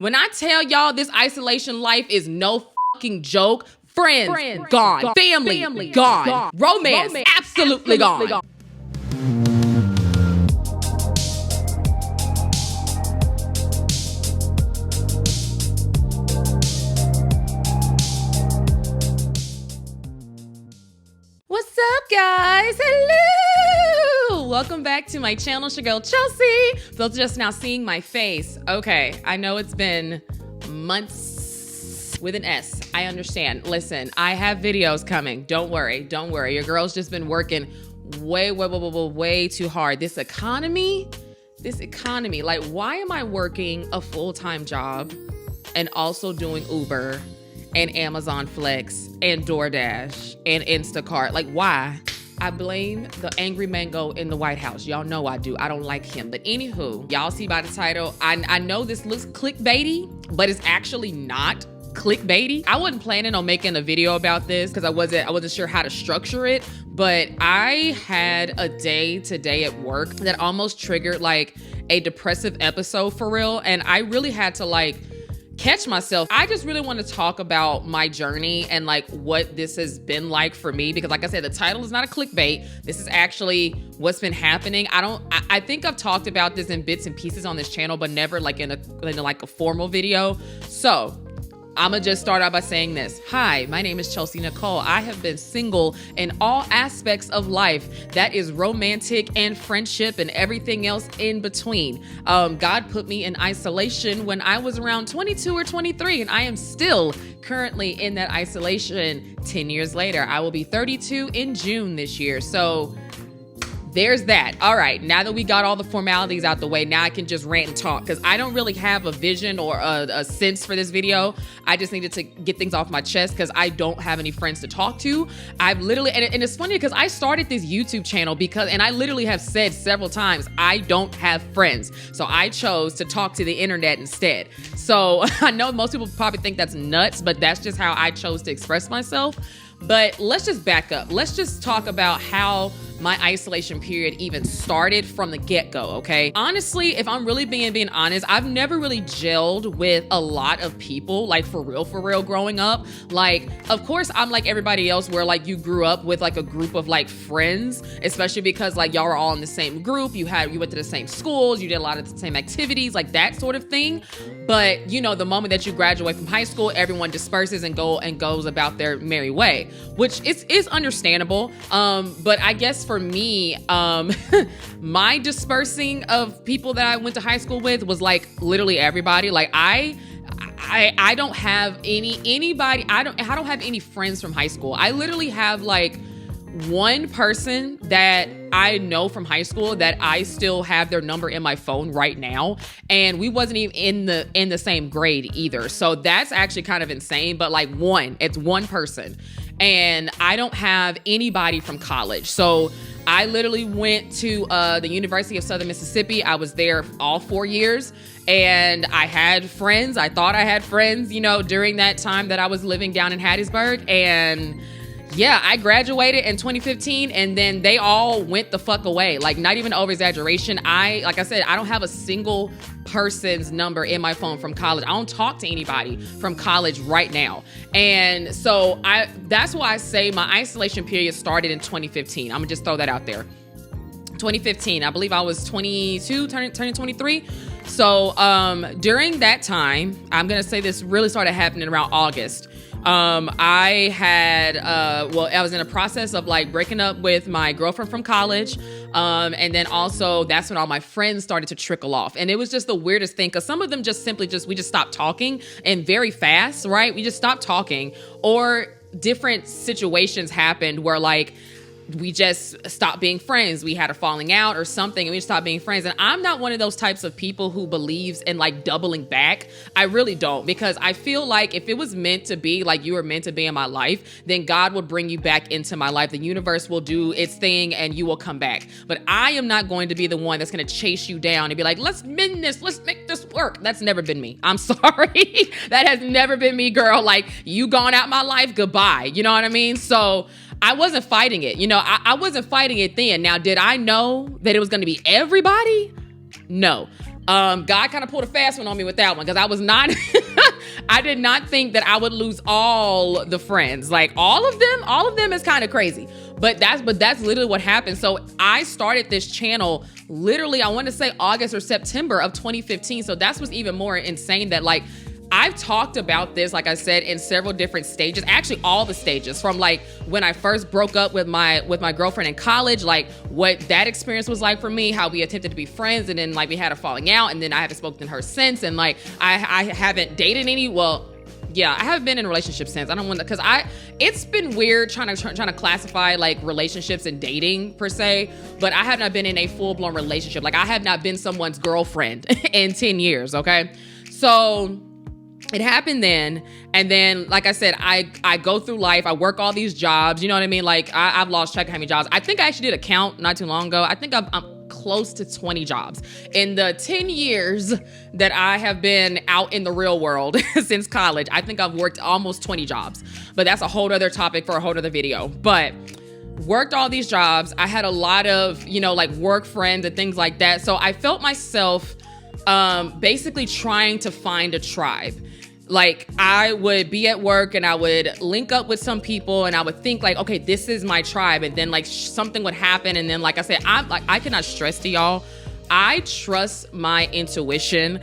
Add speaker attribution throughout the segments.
Speaker 1: When I tell y'all this isolation life is no fucking joke, friends gone. Family gone. Romance absolutely gone. What's up, guys? Hello! Welcome back to my channel, it's your girl Chelsea. For those just now seeing my face, okay, I know it's been months with an S. I understand. Listen, I have videos coming. Don't worry. Your girl's just been working way too hard. This economy, like, why am I working a full-time job and also doing Uber and Amazon Flex and DoorDash and Instacart? Like, why? I blame the angry mango in the White House. Y'all know I do. I don't like him. But anywho, y'all see by the title, I know this looks clickbaity, but it's actually not clickbaity. I wasn't planning on making a video about this because I wasn't sure how to structure it, but I had a day today at work that almost triggered like a depressive episode for real. And I really had to like catch myself. I just really want to talk about my journey and like what this has been like for me, because like I said, the title is not a clickbait. This is actually what's been happening. I think I've talked about this in bits and pieces on this channel, but never like in a formal video. So I'm gonna just start out by saying this. Hi, my name is Chelsea Nicole. I have been single in all aspects of life. That is romantic and friendship and everything else in between. God put me in isolation when I was around 22 or 23, and I am still currently in that isolation 10 years later. I will be 32 in June this year. So there's that. All right, now that we got all the formalities out the way, now I can just rant and talk, because I don't really have a vision or a sense for this video. I just needed to get things off my chest because I don't have any friends to talk to. I've literally, and it's funny because I started this YouTube channel and I literally have said several times, I don't have friends. So I chose to talk to the internet instead. So I know most people probably think that's nuts, but that's just how I chose to express myself. But let's just back up. Let's just talk about how my isolation period even started from the get-go, okay? Honestly, if I'm really being honest, I've never really gelled with a lot of people, like for real growing up. Like, of course, I'm like everybody else where like you grew up with like a group of like friends, especially because like y'all were all in the same group. You went to the same schools, you did a lot of the same activities, like that sort of thing. But you know, the moment that you graduate from high school, everyone disperses and goes about their merry way, which is understandable. But I guess for me, my dispersing of people that I went to high school with was like literally everybody. Like I don't have anybody. I don't have any friends from high school. I literally have like one person that I know from high school that I still have their number in my phone right now, and we wasn't even in the same grade either. So that's actually kind of insane. But like it's one person, and I don't have anybody from college. So I literally went to the University of Southern Mississippi. I was there all 4 years, and I had friends. I thought I had friends, you know, during that time that I was living down in Hattiesburg. And yeah, I graduated in 2015, and then they all went the fuck away. Like, not even over exaggeration. Like I said, I don't have a single person's number in my phone from college. I don't talk to anybody from college right now. And so that's why I say my isolation period started in 2015. I'm gonna just throw that out there. 2015, I believe I was 22, turning 23. So during that time, I'm gonna say this really started happening around August. I was in a process of like breaking up with my girlfriend from college. And then also that's when all my friends started to trickle off. And it was just the weirdest thing, because some of them we just stopped talking, and very fast, right? We just stopped talking, or different situations happened where like we just stopped being friends. We had a falling out or something, and we just stopped being friends. And I'm not one of those types of people who believes in like doubling back. I really don't, because I feel like if it was meant to be, like you were meant to be in my life, then God will bring you back into my life. The universe will do its thing and you will come back. But I am not going to be the one that's going to chase you down and be like, let's mend this, let's make this work. That's never been me. I'm sorry. That has never been me, girl. Like, you gone out my life, goodbye. You know what I mean? So I wasn't fighting it. You know, I wasn't fighting it then. Now, did I know that it was going to be everybody? No. God kind of pulled a fast one on me with that one, because I was not, I did not think that I would lose all the friends. Like all of them is kind of crazy. But that's literally what happened. So I started this channel literally, I want to say August or September of 2015. So that's what's even more insane, that like I've talked about this, like I said, in several different stages, actually all the stages, from like when I first broke up with my girlfriend in college, like what that experience was like for me, how we attempted to be friends, and then like we had a falling out, and then I haven't spoken to her since, and like I haven't dated any, yeah, I haven't been in a relationship since. I don't want to, because it's been weird trying to classify like relationships and dating per se, but I have not been in a full-blown relationship. Like I have not been someone's girlfriend in 10 years, okay? So it happened then. And then, like I said, I go through life, I work all these jobs, you know what I mean? Like I've lost track of how many jobs. I think I actually did a count not too long ago. I think I'm close to 20 jobs. In the 10 years that I have been out in the real world since college, I think I've worked almost 20 jobs. But that's a whole other topic for a whole other video. But worked all these jobs. I had a lot of, like work friends and things like that. So I felt myself basically trying to find a tribe. Like I would be at work and I would link up with some people and I would think like, okay, this is my tribe. And then like something would happen. And then, like I said, I cannot stress to y'all, I trust my intuition.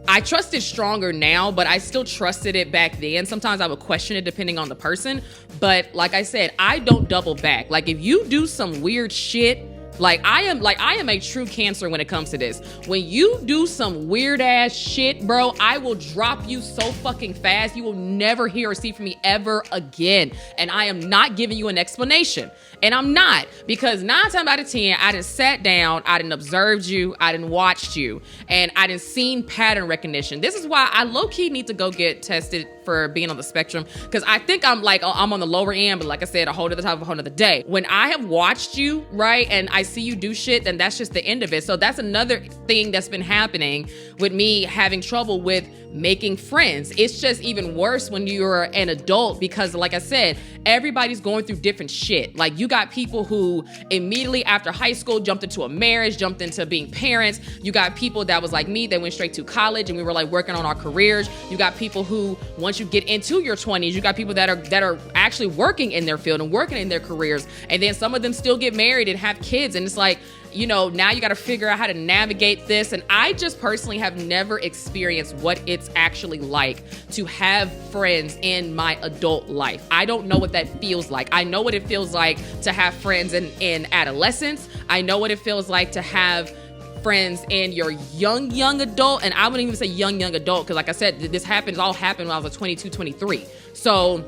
Speaker 1: I trust it stronger now, but I still trusted it back then. Sometimes I would question it depending on the person. But like I said, I don't double back. Like if you do some weird shit, I am a true Cancer when it comes to this. When you do some weird ass shit, bro, I will drop you so fucking fast. You will never hear or see from me ever again. And I am not giving you an explanation. And I'm not, because 9 times out of 10, I done sat down, I done observed you, I done watched you, and I done seen pattern recognition. This is why I low-key need to go get tested for being on the spectrum, because I think I'm on the lower end, but like I said, a whole other time, a whole other day. When I have watched you, right, and I see you do shit, then that's just the end of it. So that's another thing that's been happening with me having trouble with making friends. It's just even worse when you're an adult, because like I said, everybody's going through different shit. Like you got people who immediately after high school jumped into a marriage, jumped into being parents. You got people that was like me, that went straight to college and we were like working on our careers. You got people who, once you get into your 20s, you got people that are actually working in their field and working in their careers. And then some of them still get married and have kids. And it's like, now you got to figure out how to navigate this. And I just personally have never experienced what it's actually like to have friends in my adult life. I don't know what that feels like. I know what it feels like to have friends in adolescence. I know what it feels like to have friends in your young adult. And I wouldn't even say young adult, because like I said, this all happened when I was 22, 23. So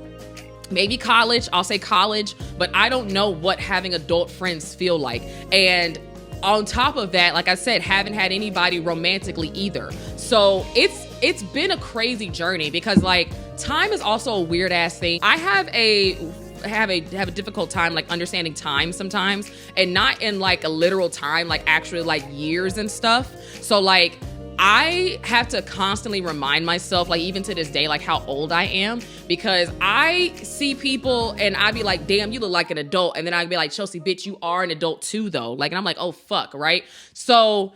Speaker 1: maybe college, I'll say college, but I don't know what having adult friends feel like. And on top of that, like I said, haven't had anybody romantically either. So it's been a crazy journey, because like time is also a weird ass thing. I have a difficult time like understanding time sometimes, and not in like a literal time, like actually like years and stuff. So like I have to constantly remind myself, like even to this day, like how old I am, because I see people and I'd be like, damn, you look like an adult. And then I'd be like, Chelsea, bitch, you are an adult too though. Like, and I'm like, oh fuck, right? So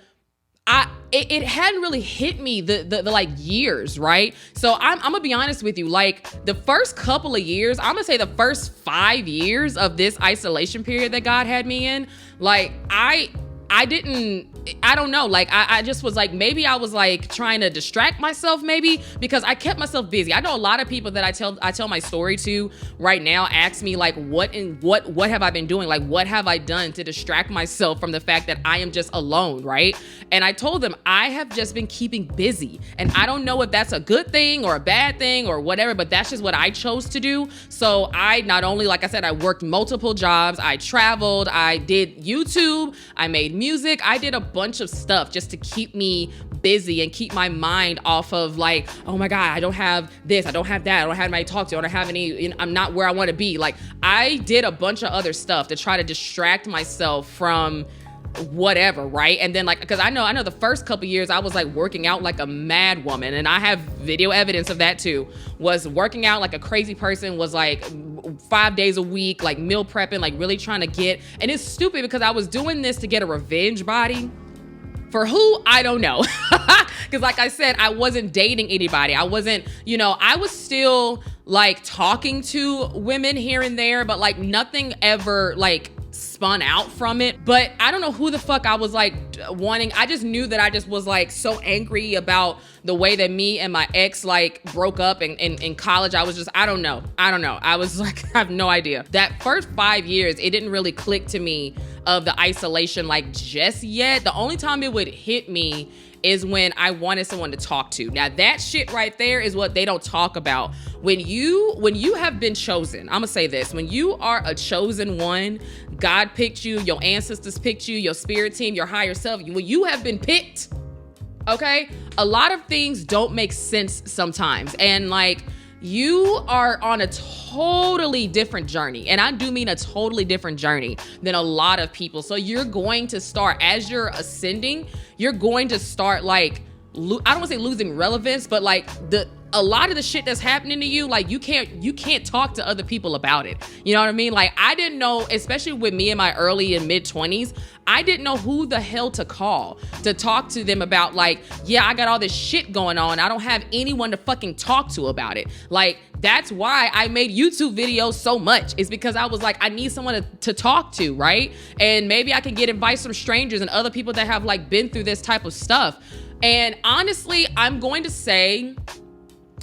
Speaker 1: it hadn't really hit me the like years, right? So I'm gonna be honest with you, like the first couple of years, I'm gonna say the first 5 years of this isolation period that God had me in, like I don't know, like I just was like, maybe I was like trying to distract myself, maybe, because I kept myself busy. I know a lot of people that I tell my story to right now ask me like, what have I been doing? Like, what have I done to distract myself from the fact that I am just alone, right? And I told them I have just been keeping busy, and I don't know if that's a good thing or a bad thing or whatever, but that's just what I chose to do. So I not only, like I said, I worked multiple jobs, I traveled, I did YouTube, I made music, I did a bunch of stuff just to keep me busy and keep my mind off of like, oh my God, I don't have this, I don't have that, I don't have anybody to talk to, I don't have any, I'm not where I want to be. Like I did a bunch of other stuff to try to distract myself from whatever, right? And then like, because I know the first couple years I was like working out like a mad woman, and I have video evidence of that too, was working out like a crazy person, was like 5 days a week, like meal prepping, like really trying to get, and it's stupid because I was doing this to get a revenge body. For who? I don't know. Because like I said, I wasn't dating anybody. I wasn't, I was still like talking to women here and there, but like nothing ever like spun out from it. But I don't know who the fuck I was like wanting. I just knew that I just was like so angry about the way that me and my ex like broke up in college. I was just, I don't know. I was like, I have no idea. That first 5 years, it didn't really click to me of the isolation like just yet. The only time it would hit me is when I wanted someone to talk to. Now that shit right there is what they don't talk about. When you have been chosen, I'm gonna say this, when you are a chosen one, God picked you, your ancestors picked you, your spirit team, your higher self, when you have been picked, okay, a lot of things don't make sense sometimes. And like, you are on a totally different journey. And I do mean a totally different journey than a lot of people. So you're going to start, as you're ascending, you're going to start like, I don't want to say losing relevance, but like a lot of the shit that's happening to you, like you can't talk to other people about it. You know what I mean? Like I didn't know, especially with me in my early and mid 20s, I didn't know who the hell to call to talk to them about like, yeah, I got all this shit going on. I don't have anyone to fucking talk to about it. Like, that's why I made YouTube videos so much. It's because I was like, I need someone to talk to, right? And maybe I can get advice from strangers and other people that have like been through this type of stuff. And honestly, I'm going to say,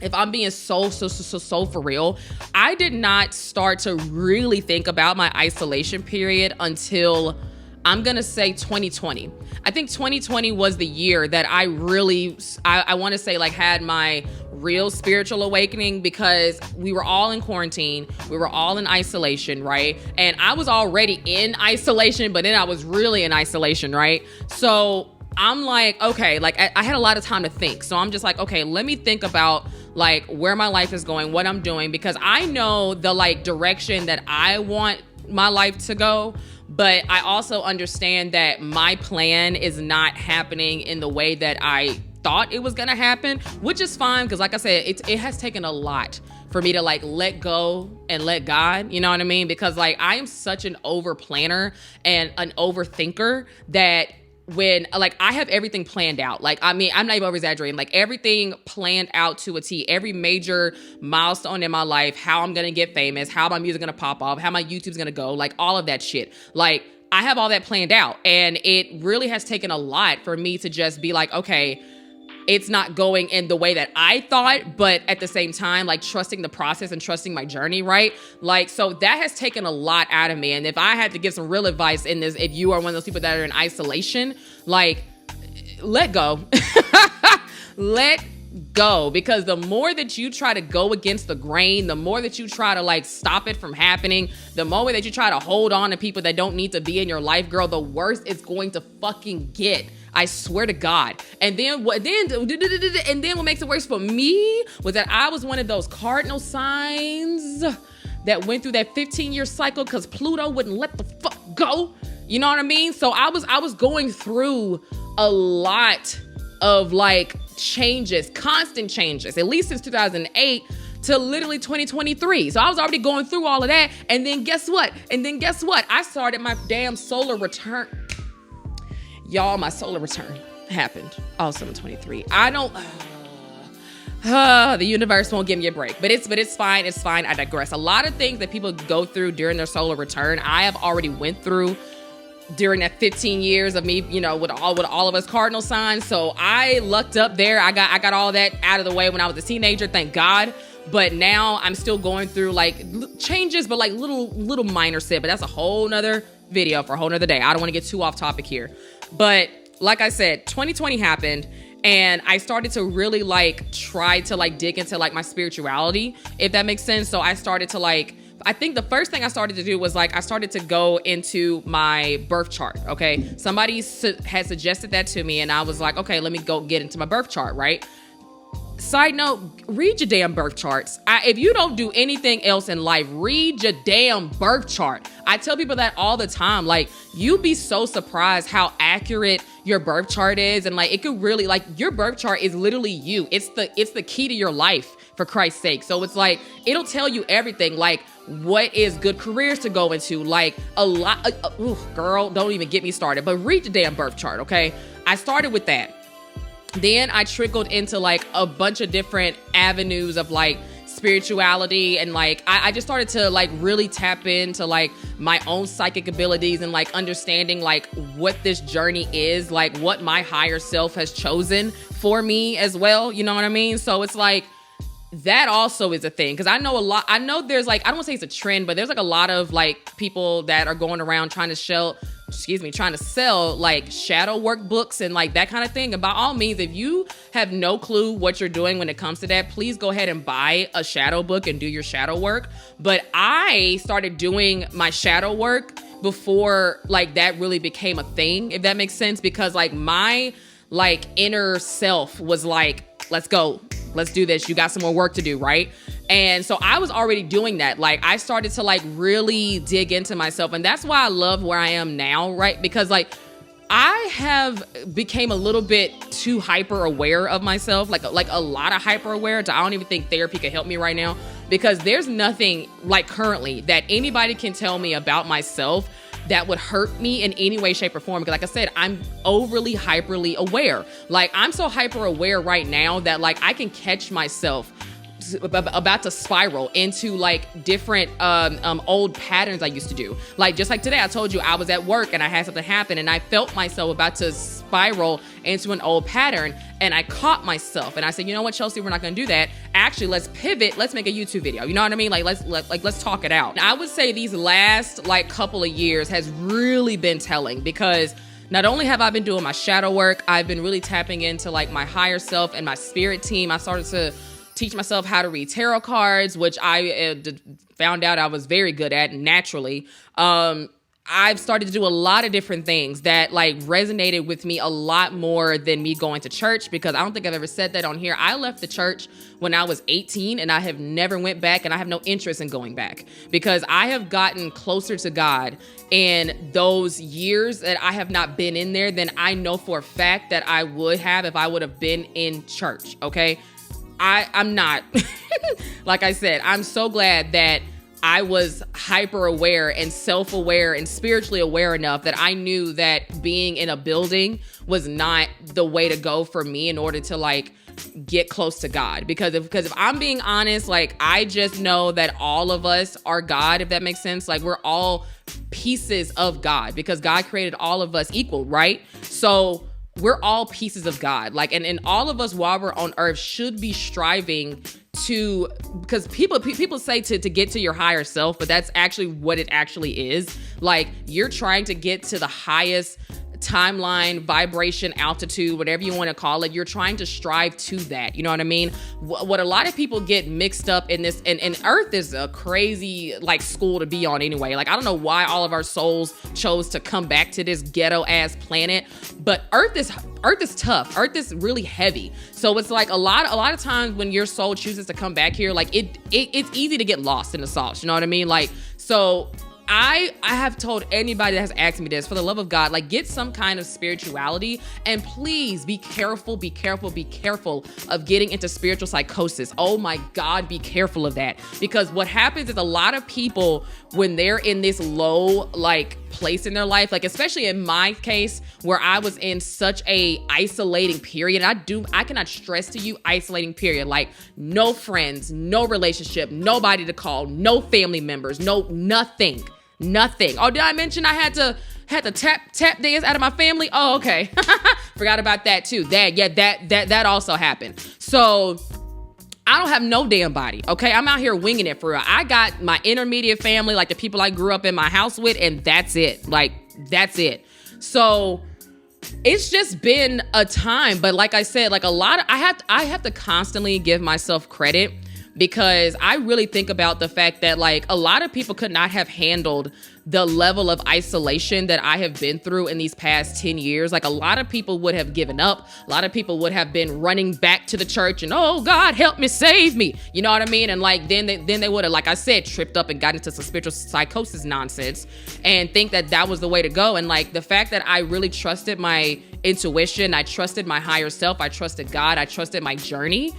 Speaker 1: if I'm being so for real, I did not start to really think about my isolation period until, I'm going to say 2020. I think 2020 was the year that I really, I want to say like had my real spiritual awakening, because we were all in quarantine. We were all in isolation, right? And I was already in isolation, but then I was really in isolation, right? So I'm like, okay, like I had a lot of time to think. So I'm just like, okay, let me think about like where my life is going, what I'm doing, because I know the like direction that I want my life to go. But I also understand that my plan is not happening in the way that I thought it was going to happen, which is fine. Because like I said, it has taken a lot for me to like let go and let God, you know what I mean? Because like I am such an over planner and an overthinker that when like I have everything planned out, like, I mean, I'm not even over exaggerating, like everything planned out to a T, every major milestone in my life, how I'm going to get famous, how my music going to pop off, how my YouTube's going to go, like all of that shit. Like I have all that planned out, and it really has taken a lot for me to just be like, okay, it's not going in the way that I thought, but at the same time, like trusting the process and trusting my journey, right? Like, so that has taken a lot out of me. And if I had to give some real advice in this, if you are one of those people that are in isolation, like let go, let go, because the more that you try to go against the grain, the more that you try to like stop it from happening, the more that you try to hold on to people that don't need to be in your life, girl, the worse it's going to fucking get. I swear to God. And then what makes it worse for me was that I was one of those cardinal signs that went through that 15-year cycle because Pluto wouldn't let the fuck go. You know what I mean? So I was going through a lot of like changes, constant changes, at least since 2008 to literally 2023. So I was already going through all of that. And then guess what? I started my damn solar return. Y'all, my solar return happened also in 23. I don't, the universe won't give me a break, but it's fine. It's fine. I digress. A lot of things that people go through during their solar return, I have already went through during that 15 years of me, you know, with all of us cardinal signs. So I lucked up there. I got all that out of the way when I was a teenager, thank God. But now I'm still going through like changes, but like little minor shit. But that's a whole nother video for a whole nother day. I don't want to get too off topic here. But like I said, 2020 happened, and I started to really like try to like dig into like my spirituality, if that makes sense. So I started to like, I think the first thing I started to do was like, I started to go into my birth chart. Okay. Somebody had suggested that to me, and I was like, okay, let me go get into my birth chart. Right. Side note, read your damn birth charts. If you don't do anything else in life, read your damn birth chart. I tell people that all the time. Like, you'd be so surprised how accurate your birth chart is. And like, it could really, like, your birth chart is literally you. It's the key to your life, for Christ's sake. So it's like, it'll tell you everything. Like, what is good careers to go into? Like, a lot, girl, don't even get me started, but read the damn birth chart, okay? I started with that. Then I trickled into like a bunch of different avenues of like spirituality, and like I just started to like really tap into like my own psychic abilities and like understanding like what this journey is, like what my higher self has chosen for me as well. You know what I mean? So it's like that also is a thing, because I know there's like, I don't want to say it's a trend, but there's like a lot of like people that are going around trying to sell like shadow work books and like that kind of thing. And by all means, if you have no clue what you're doing when it comes to that, please go ahead and buy a shadow book and do your shadow work. But I started doing my shadow work before like that really became a thing, if that makes sense, because like my like inner self was like, let's go. Let's do this. You got some more work to do, right? And so I was already doing that. Like I started to like really dig into myself. And that's why I love where I am now, right? Because like I have became a little bit too hyper aware of myself, like a lot of hyper aware. I don't even think therapy can help me right now, because there's nothing like currently that anybody can tell me about myself that would hurt me in any way, shape, or form. Because like I said, I'm overly hyperly aware. Like I'm so hyper aware right now that like I can catch myself about to spiral into like different old patterns I used to do. Like just like today, I told you I was at work and I had something happen and I felt myself about to spiral into an old pattern, and I caught myself and I said, you know what, Chelsea, we're not gonna do that. Actually, let's pivot. Let's make a YouTube video. You know what I mean? Like let's talk it out. And I would say these last like couple of years has really been telling, because not only have I been doing my shadow work, I've been really tapping into like my higher self and my spirit team. I started to teach myself how to read tarot cards, which I found out I was very good at naturally. I've started to do a lot of different things that like resonated with me a lot more than me going to church, because I don't think I've ever said that on here. I left the church when I was 18 and I have never went back, and I have no interest in going back, because I have gotten closer to God in those years that I have not been in there than I know for a fact that I would have if I would have been in church. Okay. I'm not, like I said, I'm so glad that I was hyper aware and self-aware and spiritually aware enough that I knew that being in a building was not the way to go for me in order to like get close to God. Because if I'm being honest, like I just know that all of us are God, if that makes sense. Like we're all pieces of God, because God created all of us equal, right? So we're all pieces of God. Like, and all of us while we're on earth should be striving to, because people say to get to your higher self, but that's actually what it actually is. Like you're trying to get to the highest timeline, vibration, altitude, whatever you want to call it. You're trying to strive to that. You know what I mean? What a lot of people get mixed up in this, and Earth is a crazy like school to be on anyway. Like I don't know why all of our souls chose to come back to this ghetto ass planet, but Earth is tough. Earth is really heavy. So it's like a lot of times when your soul chooses to come back here, like it's easy to get lost in the sauce. You know what I mean? Like, so I have told anybody that has asked me this, for the love of God, like get some kind of spirituality, and please be careful of getting into spiritual psychosis. Oh my God, be careful of that. Because what happens is a lot of people, when they're in this low like place in their life, like especially in my case where I was in such a isolating period, I cannot stress to you isolating period, like no friends, no relationship, nobody to call, no family members, nothing. Oh, did I mention I had to tap dance out of my family? Oh, okay. Forgot about that too. That also happened. So I don't have no damn body, okay? I'm out here winging it for real. I got my intermediate family, like the people I grew up in my house with, and that's it. Like, that's it. So it's just been a time, but like I said, like I have to constantly give myself credit, because I really think about the fact that like a lot of people could not have handled the level of isolation that I have been through in these past 10 years. Like a lot of people would have given up. A lot of people would have been running back to the church and, oh God, help me, save me. You know what I mean? And like, then they would have, like I said, tripped up and got into some spiritual psychosis nonsense and think that was the way to go. And like the fact that I really trusted my intuition, I trusted my higher self, I trusted God, I trusted my journey.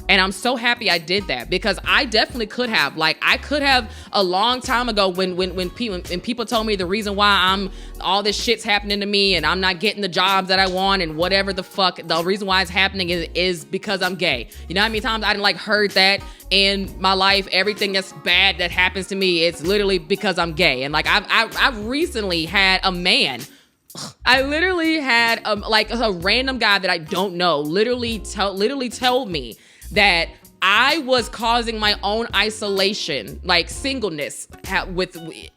Speaker 1: And I'm so happy I did that, because I definitely could have. Like, I could have a long time ago when people told me the reason why all this shit's happening to me and I'm not getting the jobs that I want and whatever the fuck, the reason why it's happening is because I'm gay. You know how many times I didn't like heard that in my life? Everything that's bad that happens to me, it's literally because I'm gay. And like, I've recently had a man. I literally had a random guy that I don't know literally told me that I was causing my own isolation, like singleness,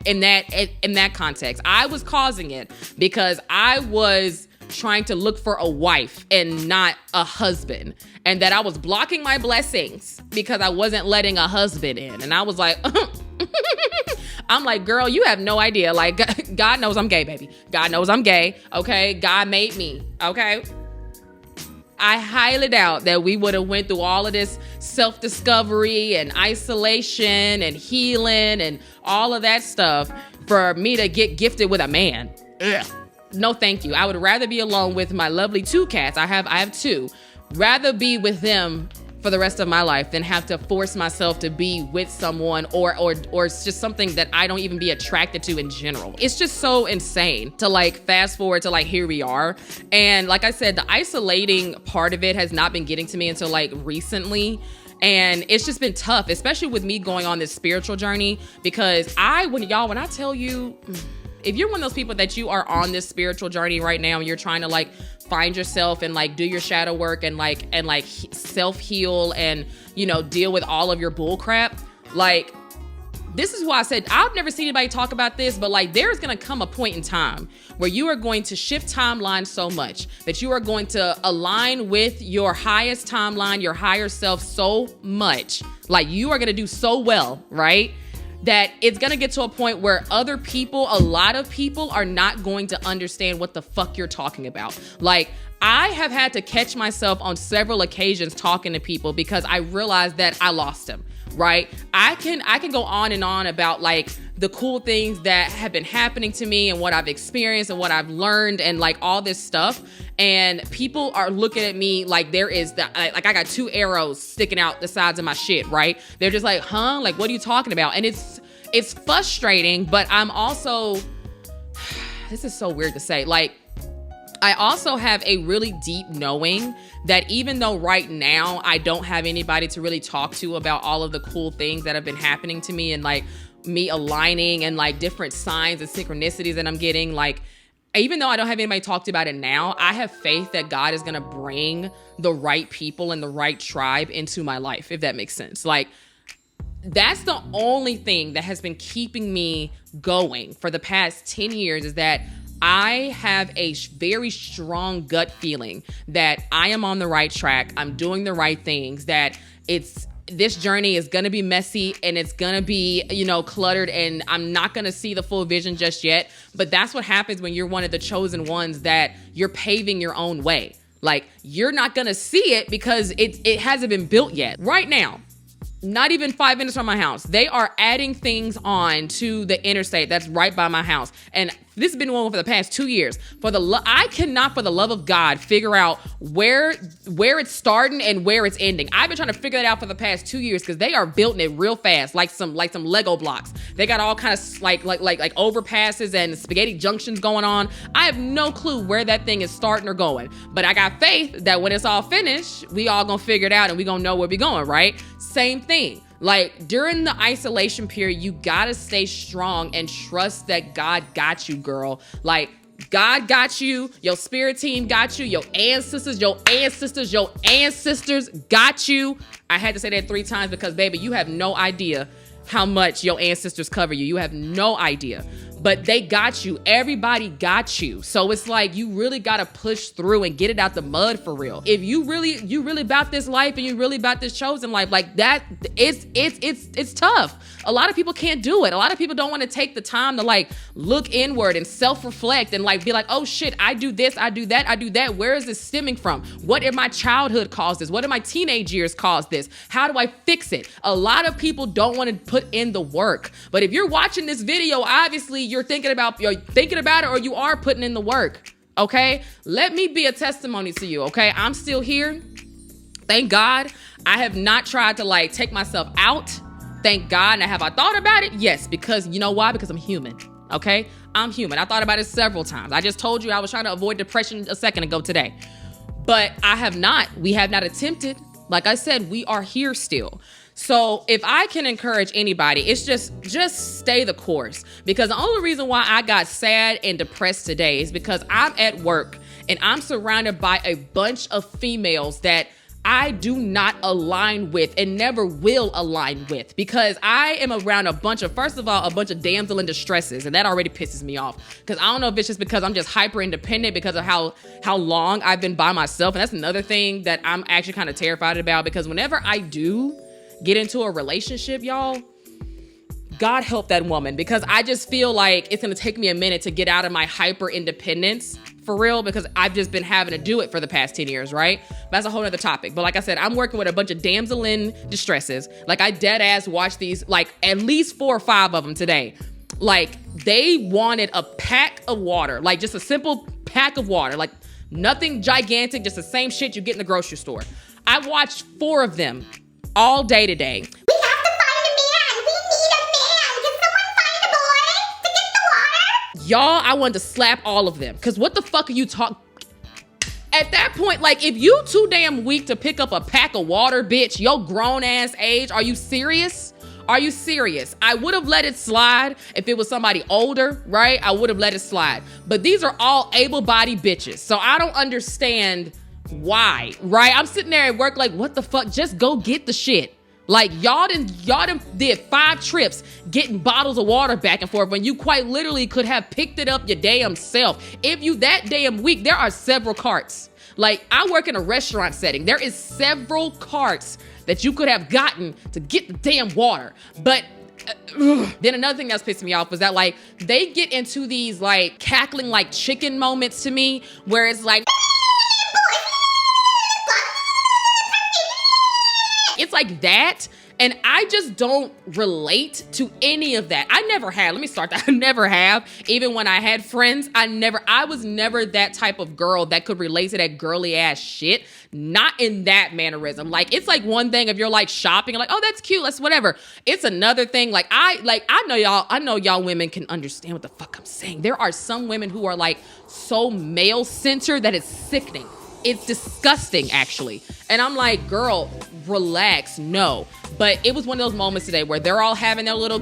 Speaker 1: in that context. I was causing it because I was trying to look for a wife and not a husband, and that I was blocking my blessings because I wasn't letting a husband in. And I was like, I'm like, girl, you have no idea. Like, God knows I'm gay, baby. God knows I'm gay. Okay, God made me. Okay. I highly doubt that we would have went through all of this self-discovery and isolation and healing and all of that stuff for me to get gifted with a man. Ugh. No, thank you. I would rather be alone with my lovely 2 cats. I have 2. Rather be with them for the rest of my life than have to force myself to be with someone or it's just something that I don't even be attracted to in general. It's just so insane to like fast forward to like here we are. And like I said, the isolating part of it has not been getting to me until like recently. And it's just been tough, especially with me going on this spiritual journey, because when I tell you, if you're one of those people that you are on this spiritual journey right now and you're trying to like find yourself and like do your shadow work and self-heal and, you know, deal with all of your bull crap, like, this is why I said I've never seen anybody talk about this, but like, there's going to come a point in time where you are going to shift timelines so much that you are going to align with your highest timeline, your higher self so much, like you are going to do so well, right? That it's gonna get to a point where a lot of people are not going to understand what the fuck you're talking about. Like, I have had to catch myself on several occasions talking to people because I realized that I lost them, right? I can go on and on about like the cool things that have been happening to me and what I've experienced and what I've learned and like all this stuff. And people are looking at me like I got 2 arrows sticking out the sides of my shit, right? They're just like, huh? Like, what are you talking about? And it's frustrating, but I'm also, this is so weird to say, like, I also have a really deep knowing that even though right now I don't have anybody to really talk to about all of the cool things that have been happening to me and like me aligning and like different signs and synchronicities that I'm getting, like, even though I don't have anybody to talk to about it now, I have faith that God is going to bring the right people and the right tribe into my life, if that makes sense. Like, that's the only thing that has been keeping me going for the past 10 years is that I have a very strong gut feeling that I am on the right track. I'm doing the right things, that this journey is going to be messy and it's going to be, you know, cluttered, and I'm not going to see the full vision just yet. But that's what happens when you're one of the chosen ones, that you're paving your own way. Like, you're not going to see it because it hasn't been built yet. Right now, not even 5 minutes from my house, they are adding things on to the interstate that's right by my house. And this has been going on for the past 2 years. I cannot, for the love of God, figure out where it's starting and where it's ending. I've been trying to figure that out for the past 2 years because they are building it real fast, like some Lego blocks. They got all kind of like overpasses and spaghetti junctions going on. I have no clue where that thing is starting or going, but I got faith that when it's all finished, we all gonna figure it out and we gonna know where we going, right? Same thing. Like, during the isolation period, you gotta stay strong and trust that God got you, girl. Like, God got you, your spirit team got you, your ancestors got you. I had to say that 3 times because, baby, you have no idea how much your ancestors cover you. You have no idea. But they got you. Everybody got you. So it's like, you really got to push through and get it out the mud for real. If you really about this life and you really about this chosen life, like that, it's tough. A lot of people can't do it. A lot of people don't want to take the time to like look inward and self-reflect and like be like, oh shit, I do this, I do that. Where is this stemming from? What in my childhood caused this? What in my teenage years caused this? How do I fix it? A lot of people don't want to put in the work. But if you're watching this video, obviously you're thinking about it, or you are putting in the work. Okay? Let me be a testimony to you. Okay? I'm still here. Thank God I have not tried to like take myself out. Thank God. Now, have I thought about it? Yes, because you know why? Because I'm human. Okay? I'm human. I thought about it several times. I just told you I was trying to avoid depression a second ago today. But I have not. We have not attempted. Like I said, we are here still. So if I can encourage anybody, it's just stay the course. Because the only reason why I got sad and depressed today is because I'm at work and I'm surrounded by a bunch of females that I do not align with and never will align with, because I am around first of all, a bunch of damsel in distresses. And that already pisses me off, because I don't know if it's just because I'm just hyper independent because of how long I've been by myself. And that's another thing that I'm actually kind of terrified about, because whenever I do get into a relationship, y'all, God help that woman, because I just feel like it's going to take me a minute to get out of my hyper independence for real, because I've just been having to do it for the past 10 years, right? But that's a whole other topic. But like I said, I'm working with a bunch of damsel in distresses. Like, I dead ass watched these, like at least 4 or 5 of them today. Like, they wanted a pack of water, like just a simple pack of water, like nothing gigantic, just the same shit you get in the grocery store. I watched 4 of them all day today. Y'all, I wanted to slap all of them, because what the fuck are you talking? At that point, like, if you too damn weak to pick up a pack of water, bitch, your grown ass age, are you serious? Are you serious? I would have let it slide if it was somebody older, right? I would have let it slide. But these are all able-bodied bitches, so I don't understand why, right? I'm sitting there at work like, what the fuck? Just go get the shit. Like, y'all did 5 trips getting bottles of water back and forth when you quite literally could have picked it up your damn self. If you that damn weak, there are several carts. Like, I work in a restaurant setting. There is several carts that you could have gotten to get the damn water. But then another thing that's pissing me off was that, like, they get into these, like, cackling like chicken moments to me, where it's like, it's like that. And I just don't relate to any of that. I never had, let me start that. I never have. Even when I had friends, I was never that type of girl that could relate to that girly ass shit. Not in that mannerism. Like, it's like one thing if you're like shopping, like, oh, that's cute, that's whatever. It's another thing. Like, I know y'all women can understand what the fuck I'm saying. There are some women who are like so male centered that it's sickening. It's disgusting, actually. And I'm like, girl, relax. No. But it was one of those moments today where they're all having their little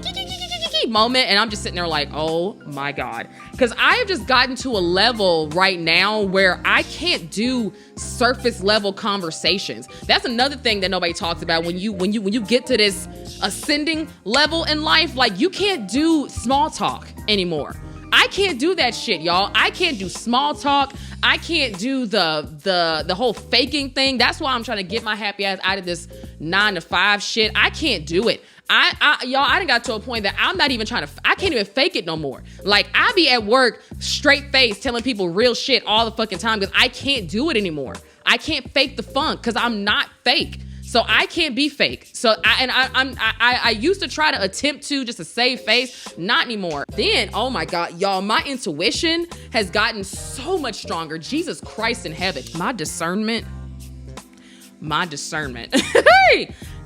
Speaker 1: moment, and I'm just sitting there like, oh my God. Because I have just gotten to a level right now where I can't do surface level conversations. That's another thing that nobody talks about. When you get to this ascending level in life, like, you can't do small talk anymore. I can't do that shit, y'all. I can't do small talk. I can't do the whole faking thing. That's why I'm trying to get my happy ass out of this 9 to 5 shit. I can't do it. Y'all, I done got to a point that I'm not even I can't even fake it no more. Like, I be at work straight face telling people real shit all the fucking time because I can't do it anymore. I can't fake the funk because I'm not fake. So I can't be fake. So I used to try to attempt to just to save face. Not anymore. Then, oh my God, y'all, my intuition has gotten so much stronger. Jesus Christ in heaven. My discernment.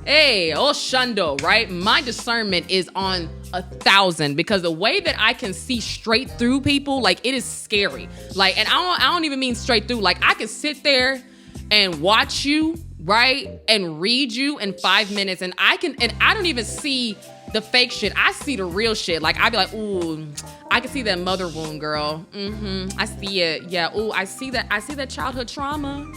Speaker 1: Hey, oh shundo, right? My discernment is on 1,000 because the way that I can see straight through people, like, it is scary. Like, and I don't even mean straight through. Like, I can sit there and watch you, right? And read you in 5 minutes. And I don't even see the fake shit. I see the real shit. Like, I'd be like, ooh, I can see that mother wound, girl. I see it. Yeah. Ooh, I see that childhood trauma.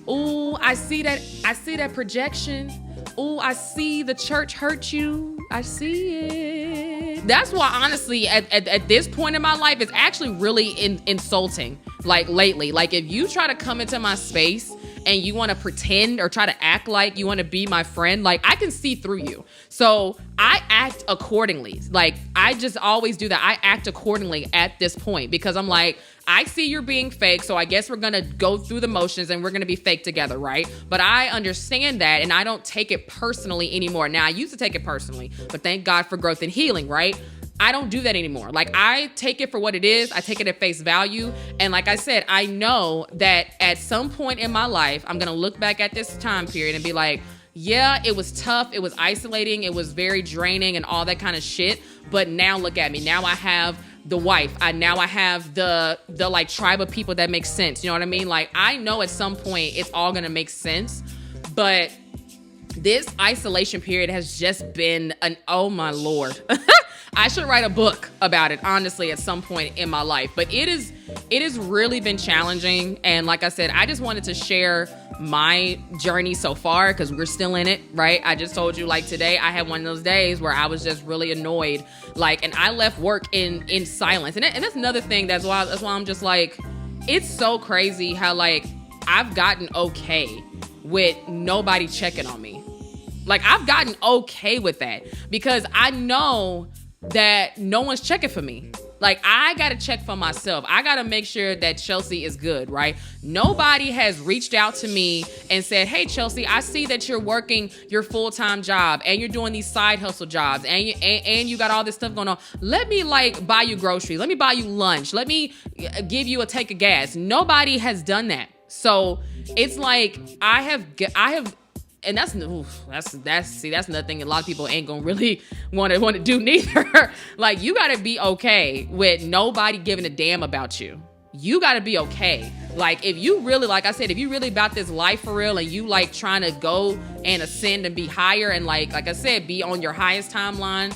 Speaker 1: Ooh, I see that projection. Ooh, I see the church hurt you. I see it. That's why, honestly, at this point in my life, it's actually really insulting. Like, lately, like, if you try to come into my space and you want to pretend or try to act like you want to be my friend, like, I can see through you. So I act accordingly. Like, I just always do that. I act accordingly at this point because I'm like, I see you're being fake, so I guess we're going to go through the motions and we're going to be fake together, right? But I understand that, and I don't take it personally anymore. Now, I used to take it personally, but thank God for growth and healing, right? I don't do that anymore. Like, I take it for what it is. I take it at face value. And like I said, I know that at some point in my life, I'm going to look back at this time period and be like, yeah, it was tough. It was isolating. It was very draining and all that kind of shit. But now look at me. Now I have the wife. Now I have the like tribe of people that makes sense. You know what I mean? Like, I know at some point it's all going to make sense. But this isolation period has just been oh my Lord. I should write a book about it, honestly, at some point in my life. But it has really been challenging. And like I said, I just wanted to share my journey so far because we're still in it, right? I just told you, like, today I had one of those days where I was just really annoyed. Like, and I left work in silence. And that's another thing. That's why I'm just like, it's so crazy how, like, I've gotten okay with nobody checking on me. Like, I've gotten okay with that because I know that no one's checking for me. Like, I got to check for myself. I got to make sure that Chelsea is good, right? Nobody has reached out to me and said, hey, Chelsea, I see that you're working your full-time job and you're doing these side hustle jobs and you got all this stuff going on. Let me, like, buy you groceries. Let me buy you lunch. Let me give you a tank of gas. Nobody has done that. So it's like I have and that's another thing a lot of people ain't gonna really want to do neither. Like, you gotta be okay with nobody giving a damn about you. You gotta be okay. Like, if you really, like I said, if you really about this life for real and you like trying to go and ascend and be higher and like I said, be on your highest timeline,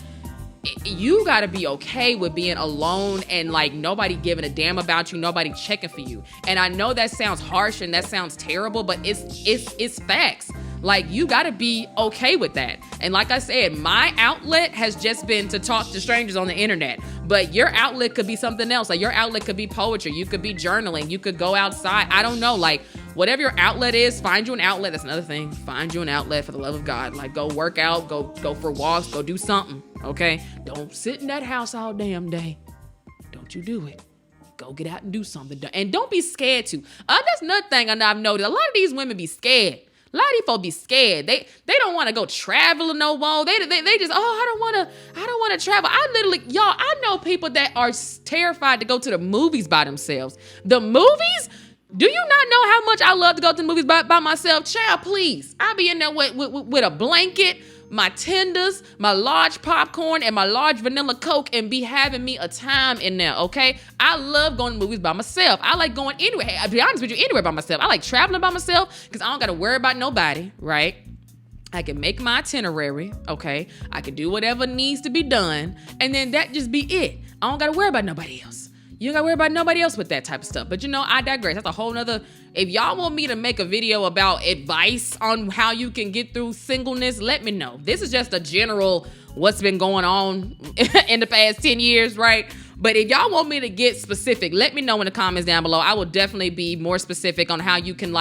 Speaker 1: you gotta be okay with being alone and like nobody giving a damn about you, nobody checking for you. And I know that sounds harsh and that sounds terrible, but it's facts. Like, you gotta be okay with that. And like I said, my outlet has just been to talk to strangers on the internet. But your outlet could be something else. Like, your outlet could be poetry. You could be journaling. You could go outside. I don't know. Like, whatever your outlet is, find you an outlet. That's another thing. Find you an outlet, for the love of God. Like, go work out. Go for walks. Go do something. Okay? Don't sit in that house all damn day. Don't you do it. Go get out and do something. And don't be scared to. That's another thing I've noticed. A lot of these women be scared. A lot of these folks be scared. They don't want to go traveling no more. They just, I don't want to travel. I know people that are terrified to go to the movies by themselves. The movies? Do you not know how much I love to go to the movies by myself? Child, please. I'll be in there with a blanket, my tenders, my large popcorn, and my large vanilla Coke and be having me a time in there, okay? I love going to movies by myself. I like going anywhere. Hey, I'll be honest with you, anywhere by myself. I like traveling by myself because I don't got to worry about nobody, right? I can make my itinerary, okay? I can do whatever needs to be done, and then that just be it. I don't got to worry about nobody else. You don't got to worry about nobody else with that type of stuff. But I digress. That's a whole nother. If y'all want me to make a video about advice on how you can get through singleness, let me know. This is just a general what's been going on in the past 10 years, right? But if y'all want me to get specific, let me know in the comments down below. I will definitely be more specific on how you can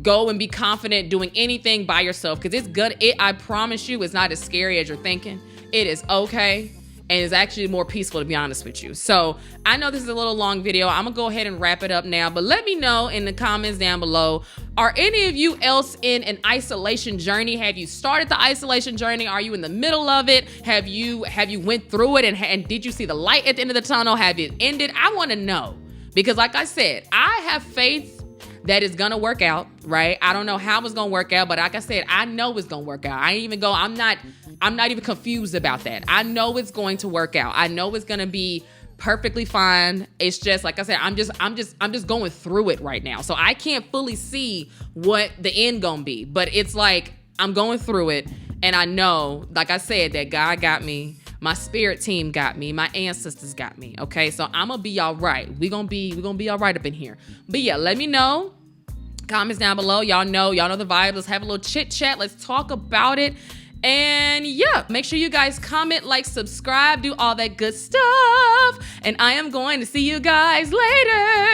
Speaker 1: go and be confident doing anything by yourself. Because it's good. I promise you, it's not as scary as you're thinking. It is okay. And it's actually more peaceful, to be honest with you. So I know this is a little long video. I'm gonna go ahead and wrap it up now, but let me know in the comments down below, are any of you else in an isolation journey? Have you started the isolation journey? Are you in the middle of it? Have you went through it and did you see the light at the end of the tunnel? Have it ended? I wanna know, because like I said, I have faith that it's gonna work out, right? I don't know how it's gonna work out, but like I said, I know it's gonna work out. I'm not even confused about that. I know it's going to work out. I know it's gonna be perfectly fine. It's just, like I said, I'm just going through it right now. So I can't fully see what the end gonna be, but it's like, I'm going through it, and I know, like I said, that God got me. My spirit team got me. My ancestors got me. Okay, so I'm gonna be all right. We're gonna be all right up in here. But yeah, let me know. Comments down below. Y'all know the vibe. Let's have a little chit chat. Let's talk about it. And yeah, make sure you guys comment, like, subscribe, do all that good stuff. And I am going to see you guys later.